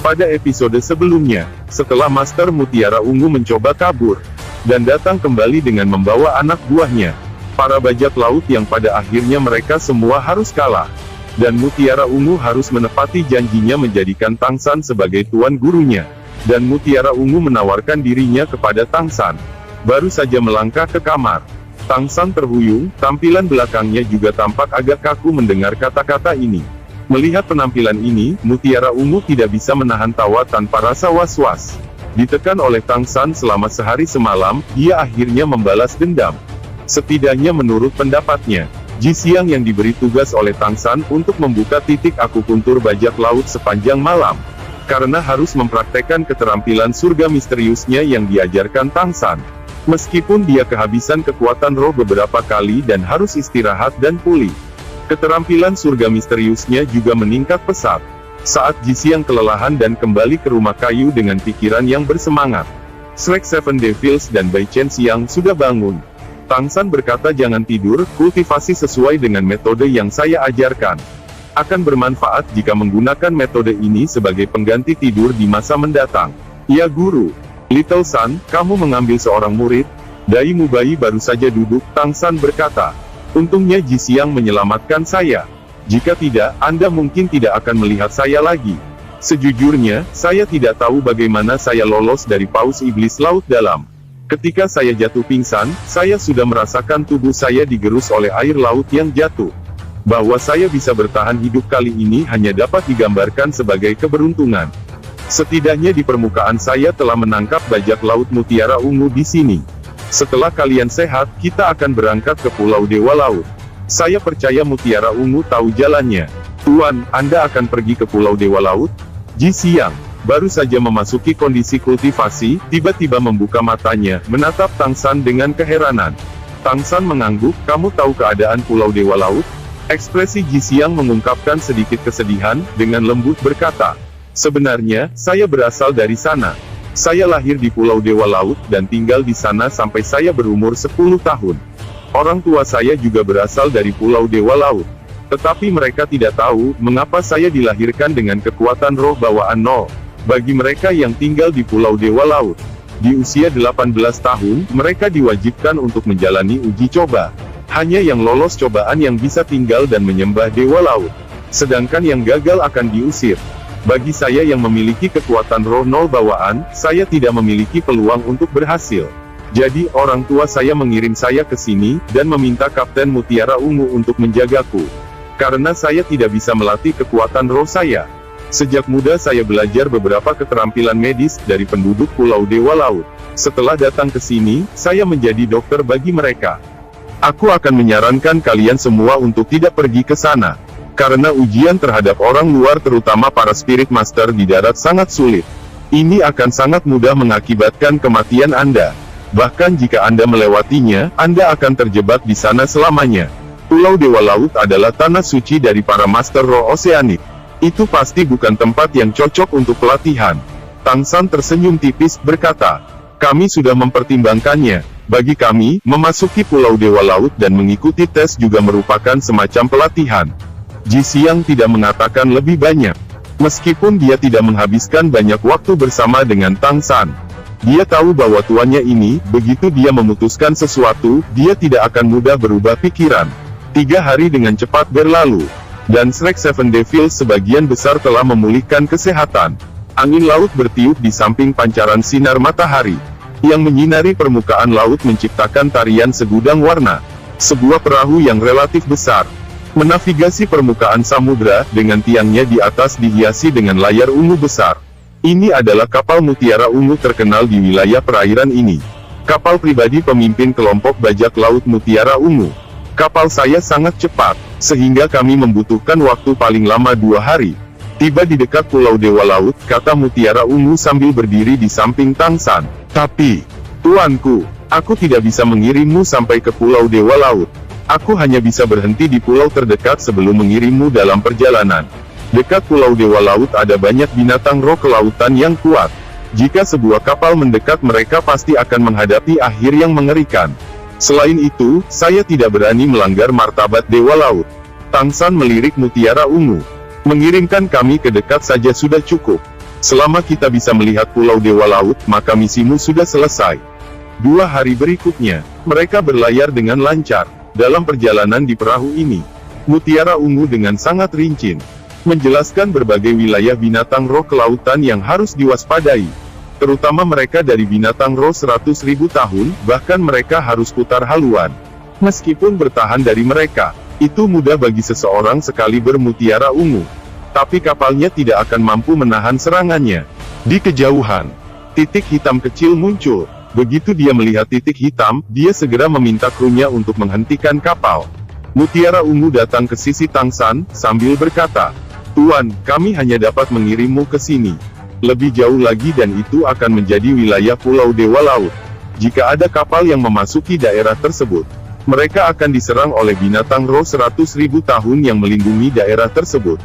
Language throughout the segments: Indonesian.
Pada episode sebelumnya, setelah Master Mutiara Ungu mencoba kabur, dan datang kembali dengan membawa anak buahnya, para bajak laut yang pada akhirnya mereka semua harus kalah. Dan Mutiara Ungu harus menepati janjinya menjadikan Tang San sebagai tuan gurunya. Dan Mutiara Ungu menawarkan dirinya kepada Tang San. Baru saja melangkah ke kamar, Tang San terhuyung, tampilan belakangnya juga tampak agak kaku mendengar kata-kata ini. Melihat penampilan ini, Mutiara Ungu tidak bisa menahan tawa tanpa rasa was-was. Ditekan oleh Tang San selama sehari semalam, dia akhirnya membalas dendam. Setidaknya menurut pendapatnya, Ji Xiang yang diberi tugas oleh Tang San untuk membuka titik akupuntur bajak laut sepanjang malam. Karena harus mempraktekkan keterampilan surga misteriusnya yang diajarkan Tang San. Meskipun dia kehabisan kekuatan roh beberapa kali dan harus istirahat dan pulih, keterampilan surga misteriusnya juga meningkat pesat. Saat Ji Xiang kelelahan dan kembali ke rumah kayu dengan pikiran yang bersemangat, Shrek Seven Devils dan Bai Chen Xiang sudah bangun. Tang San berkata, jangan tidur, kultivasi sesuai dengan metode yang saya ajarkan. Akan bermanfaat jika menggunakan metode ini sebagai pengganti tidur di masa mendatang. Ya guru. Little San, kamu mengambil seorang murid? Dai Mubai baru saja duduk, Tang San berkata. Untungnya Ji Xiang menyelamatkan saya. Jika tidak, Anda mungkin tidak akan melihat saya lagi. Sejujurnya, saya tidak tahu bagaimana saya lolos dari paus iblis laut dalam. Ketika saya jatuh pingsan, saya sudah merasakan tubuh saya digerus oleh air laut yang jatuh. Bahwa saya bisa bertahan hidup kali ini hanya dapat digambarkan sebagai keberuntungan. Setidaknya di permukaan saya telah menangkap bajak laut Mutiara Ungu di sini. Setelah kalian sehat, kita akan berangkat ke Pulau Dewa Laut. Saya percaya Mutiara Ungu tahu jalannya. Tuan, Anda akan pergi ke Pulau Dewa Laut? Ji Xiang baru saja memasuki kondisi kultivasi, tiba-tiba membuka matanya, menatap Tang San dengan keheranan. Tang San mengangguk, kamu tahu keadaan Pulau Dewa Laut? Ekspresi Ji Xiang mengungkapkan sedikit kesedihan, dengan lembut berkata, sebenarnya, saya berasal dari sana. Saya lahir di Pulau Dewa Laut, dan tinggal di sana sampai saya berumur 10 tahun. Orang tua saya juga berasal dari Pulau Dewa Laut. Tetapi mereka tidak tahu, mengapa saya dilahirkan dengan kekuatan roh bawaan 0. Bagi mereka yang tinggal di Pulau Dewa Laut, di usia 18 tahun, mereka diwajibkan untuk menjalani uji coba. Hanya yang lolos cobaan yang bisa tinggal dan menyembah Dewa Laut. Sedangkan yang gagal akan diusir. Bagi saya yang memiliki kekuatan roh 0 bawaan, saya tidak memiliki peluang untuk berhasil. Jadi, orang tua saya mengirim saya ke sini, dan meminta Kapten Mutiara Ungu untuk menjagaku. Karena saya tidak bisa melatih kekuatan roh saya. Sejak muda saya belajar beberapa keterampilan medis dari penduduk Pulau Dewa Laut. Setelah datang ke sini, saya menjadi dokter bagi mereka. Aku akan menyarankan kalian semua untuk tidak pergi ke sana. Karena ujian terhadap orang luar terutama para spirit master di darat sangat sulit. Ini akan sangat mudah mengakibatkan kematian Anda. Bahkan jika Anda melewatinya, Anda akan terjebak di sana selamanya. Pulau Dewa Laut adalah tanah suci dari para master roh oseanik. Itu pasti bukan tempat yang cocok untuk pelatihan. Tang San tersenyum tipis, berkata, kami sudah mempertimbangkannya. Bagi kami, memasuki Pulau Dewa Laut dan mengikuti tes juga merupakan semacam pelatihan. Ji Xiang tidak mengatakan lebih banyak. Meskipun dia tidak menghabiskan banyak waktu bersama dengan Tang San. Dia tahu bahwa tuannya ini, begitu dia memutuskan sesuatu, dia tidak akan mudah berubah pikiran. 3 hari dengan cepat berlalu. Dan Shrek Seven Devils sebagian besar telah memulihkan kesehatan. Angin laut bertiup di samping pancaran sinar matahari, yang menyinari permukaan laut menciptakan tarian segudang warna. Sebuah perahu yang relatif besar, menavigasi permukaan samudra, dengan tiangnya di atas dihiasi dengan layar ungu besar. Ini adalah kapal Mutiara Ungu terkenal di wilayah perairan ini. Kapal pribadi pemimpin kelompok bajak laut Mutiara Ungu. Kapal saya sangat cepat, sehingga kami membutuhkan waktu paling lama 2 hari. Tiba di dekat Pulau Dewa Laut, kata Mutiara Ungu sambil berdiri di samping Tang San. Tapi, tuanku, aku tidak bisa mengirimmu sampai ke Pulau Dewa Laut. Aku hanya bisa berhenti di pulau terdekat sebelum mengirimmu dalam perjalanan. Dekat Pulau Dewa Laut ada banyak binatang roh kelautan yang kuat. Jika sebuah kapal mendekat, mereka pasti akan menghadapi akhir yang mengerikan. Selain itu, saya tidak berani melanggar martabat Dewa Laut. Tang San melirik Mutiara Ungu. Mengirimkan kami ke dekat saja sudah cukup. Selama kita bisa melihat Pulau Dewa Laut, maka misimu sudah selesai. 2 hari berikutnya, mereka berlayar dengan lancar. Dalam perjalanan di perahu ini, Mutiara Ungu dengan sangat rinci menjelaskan berbagai wilayah binatang roh kelautan yang harus diwaspadai. Terutama mereka dari binatang roh 100.000 tahun, bahkan mereka harus putar haluan. Meskipun bertahan dari mereka, itu mudah bagi seseorang sekali bermutiara ungu. Tapi kapalnya tidak akan mampu menahan serangannya. Di kejauhan, titik hitam kecil muncul. Begitu dia melihat titik hitam, dia segera meminta krunya untuk menghentikan kapal. Mutiara Ungu datang ke sisi Tangsan, sambil berkata, "Tuan, kami hanya dapat mengirimmu ke sini. Lebih jauh lagi dan itu akan menjadi wilayah Pulau Dewa Laut. Jika ada kapal yang memasuki daerah tersebut, mereka akan diserang oleh binatang roh 100.000 tahun yang melindungi daerah tersebut."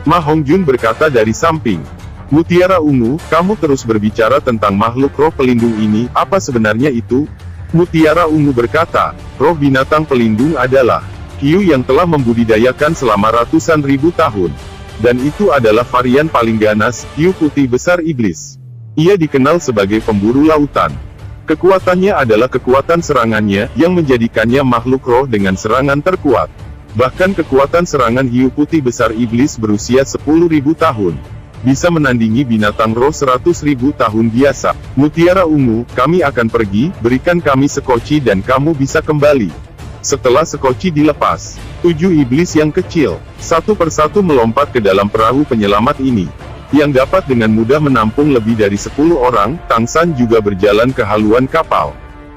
Ma Hongjun berkata dari samping, "Mutiara Ungu, kamu terus berbicara tentang makhluk roh pelindung ini, apa sebenarnya itu?" Mutiara Ungu berkata, "Roh binatang pelindung adalah hiu yang telah membudidayakan selama ratusan ribu tahun. Dan itu adalah varian paling ganas, hiu putih besar iblis. Ia dikenal sebagai pemburu lautan. Kekuatannya adalah kekuatan serangannya, yang menjadikannya makhluk roh dengan serangan terkuat. Bahkan kekuatan serangan hiu putih besar iblis berusia 10.000 tahun. Bisa menandingi binatang roh 100.000 tahun biasa. Mutiara Ungu, kami akan pergi, berikan kami sekoci dan kamu bisa kembali." Setelah sekoci dilepas, 7 iblis yang kecil, satu persatu melompat ke dalam perahu penyelamat ini, yang dapat dengan mudah menampung lebih dari 10 orang. Tangsan juga berjalan ke haluan kapal.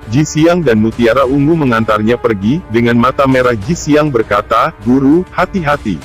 Ji Xiang dan Mutiara Ungu mengantarnya pergi. Dengan mata merah Ji Xiang berkata, "Guru, hati-hati."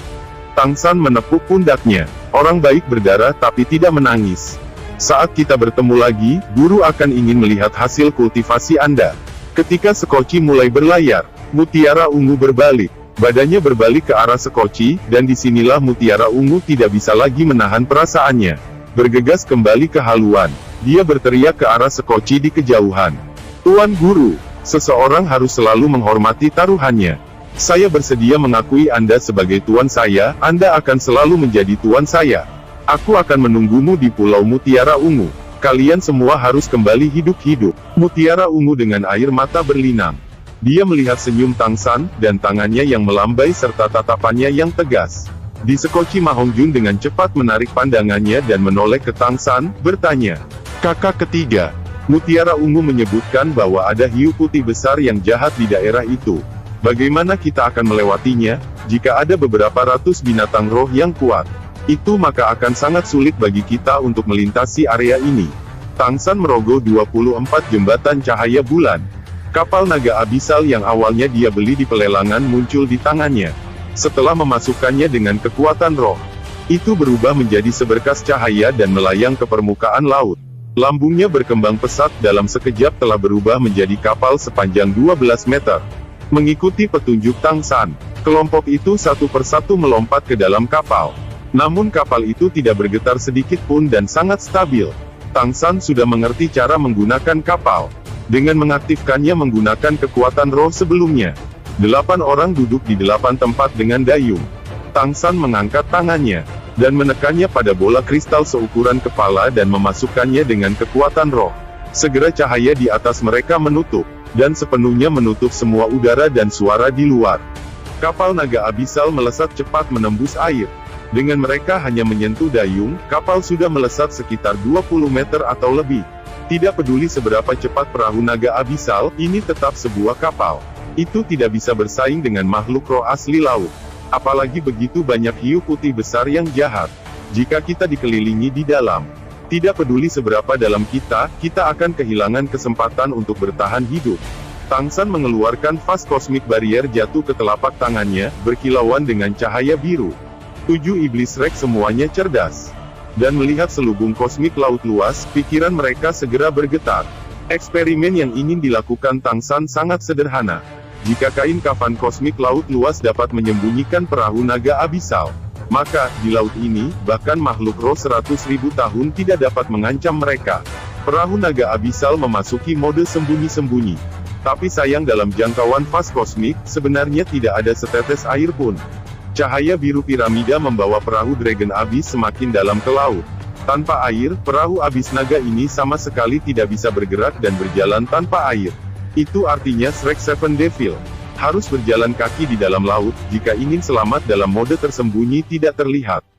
Tangsan menepuk pundaknya. "Orang baik berdarah tapi tidak menangis. Saat kita bertemu lagi, Guru akan ingin melihat hasil kultivasi Anda." Ketika sekoci mulai berlayar, Mutiara Ungu berbalik. Badannya berbalik ke arah sekoci, dan disinilah Mutiara Ungu tidak bisa lagi menahan perasaannya. Bergegas kembali ke haluan, dia berteriak ke arah sekoci di kejauhan. "Tuan Guru, seseorang harus selalu menghormati taruhannya. Saya bersedia mengakui Anda sebagai tuan saya, Anda akan selalu menjadi tuan saya. Aku akan menunggumu di Pulau Mutiara Ungu. Kalian semua harus kembali hidup-hidup." Mutiara Ungu dengan air mata berlinang. Dia melihat senyum Tangsan, dan tangannya yang melambai serta tatapannya yang tegas. Di sekoci Ma Hongjun dengan cepat menarik pandangannya dan menoleh ke Tangsan, bertanya, "Kakak ketiga, Mutiara Ungu menyebutkan bahwa ada hiu putih besar yang jahat di daerah itu. Bagaimana kita akan melewatinya? Jika ada beberapa ratus binatang roh yang kuat, itu maka akan sangat sulit bagi kita untuk melintasi area ini." Tangsan merogoh 24 jembatan cahaya bulan. Kapal naga abisal yang awalnya dia beli di pelelangan muncul di tangannya. Setelah memasukkannya dengan kekuatan roh, itu berubah menjadi seberkas cahaya dan melayang ke permukaan laut. Lambungnya berkembang pesat, dalam sekejap telah berubah menjadi kapal sepanjang 12 meter. Mengikuti petunjuk Tangsan, kelompok itu satu persatu melompat ke dalam kapal. Namun kapal itu tidak bergetar sedikit pun dan sangat stabil. Tangsan sudah mengerti cara menggunakan kapal. Dengan mengaktifkannya menggunakan kekuatan roh sebelumnya. 8 orang duduk di 8 tempat dengan dayung. Tangsan mengangkat tangannya, dan menekannya pada bola kristal seukuran kepala dan memasukkannya dengan kekuatan roh. Segera cahaya di atas mereka menutup, dan sepenuhnya menutup semua udara dan suara di luar. Kapal naga abisal melesat cepat menembus air. Dengan mereka hanya menyentuh dayung, kapal sudah melesat sekitar 20 meter atau lebih. Tidak peduli seberapa cepat perahu naga abisal, ini tetap sebuah kapal. Itu tidak bisa bersaing dengan makhluk roh asli laut. Apalagi begitu banyak hiu putih besar yang jahat. Jika kita dikelilingi di dalam, tidak peduli seberapa dalam kita akan kehilangan kesempatan untuk bertahan hidup. Tangsan mengeluarkan vas kosmik barrier jatuh ke telapak tangannya, berkilauan dengan cahaya biru. 7 iblis Rex semuanya cerdas. Dan melihat selubung kosmik laut luas, pikiran mereka segera bergetar. Eksperimen yang ingin dilakukan Tangsan sangat sederhana. Jika kain kafan kosmik laut luas dapat menyembunyikan perahu naga abisal, maka, di laut ini, bahkan makhluk roh 100.000 tahun tidak dapat mengancam mereka. Perahu naga abisal memasuki mode sembunyi-sembunyi. Tapi sayang dalam jangkauan vas kosmik, sebenarnya tidak ada setetes air pun. Cahaya biru piramida membawa perahu Dragon Abyss semakin dalam ke laut. Tanpa air, perahu abis naga ini sama sekali tidak bisa bergerak dan berjalan tanpa air. Itu artinya Shrek Seven Devil harus berjalan kaki di dalam laut, jika ingin selamat dalam mode tersembunyi tidak terlihat.